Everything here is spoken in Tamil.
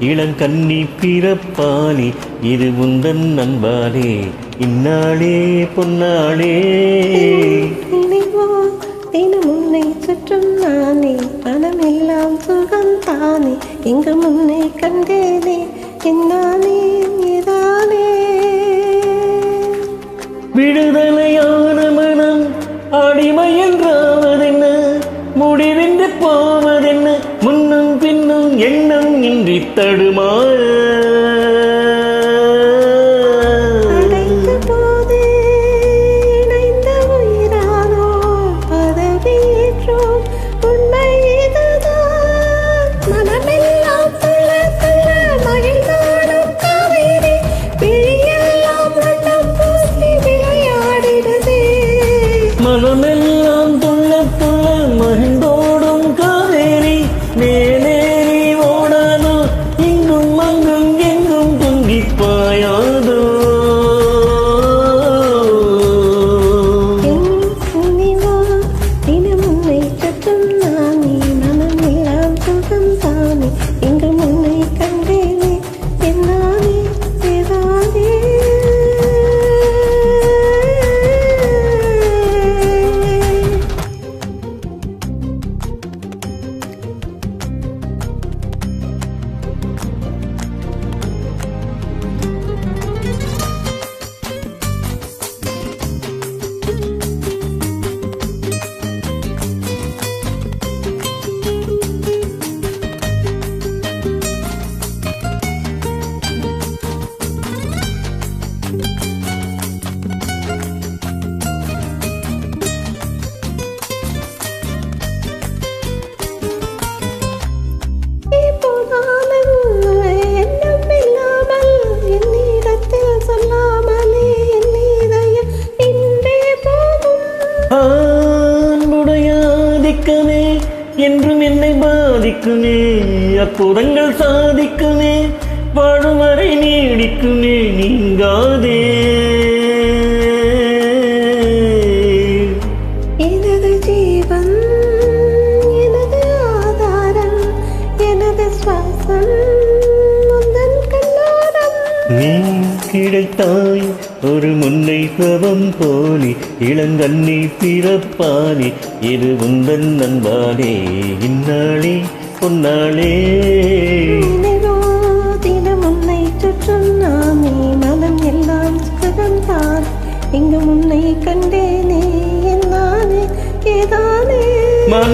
இளங்கன்னி பிறப்பானே இது உந்தன் அன்பாலே இந்நாளே பொன்னாளே நினைவோ தினம் உன்னை சுற்றும் நானே மனமெல்லாம் சுகம் தானே இங்கு முன்னை கண்டேனே என்னானே ஏதானே விடுதலையான மனம் அடிமை என்றாவதென்ன முடிவென்று போவதென்ன முன்னும் பின்னும் எண்ணம் இன்றி தடுமாற மனமெல்லாம் துள்ள துள்ள மகிழ்ந்தோடும் காவேரி மேலேறி ஓடாதோ இங்கும் அங்கும் எங்கும் பொங்கி பாயாதோ தினம் உன்னை சுற்றும் நானே மனமெல்லாம் சுகம் தானே இங்கு முன்னை கண்டேனே என்னானே ஏதானே ஆண்புடையாதிக்கமே என்றும் என்னை பாதிக்குமே அற்புதங்கள் சாதிக்குமே வாழும் வரை நீடிக்குமே நீங்காதே எனது ஜீவன் எனது ஆதாரம் எனது சுவாசம் உந்தன் கண்ணோரம் நீ கிடைத்தாய் ஒரு முன்னை சவம் போலி இளங்கன்னி பிறப்பானே இது உந்தன் அன்பாலே இந்நாளே பொன்னாளே நினைவோ தினம் உன்னை சுற்றும் நானே மனம் எல்லாம் சுகம் தான் இங்கு முன்னை கண்டேனே என்னானே ஏதானே மன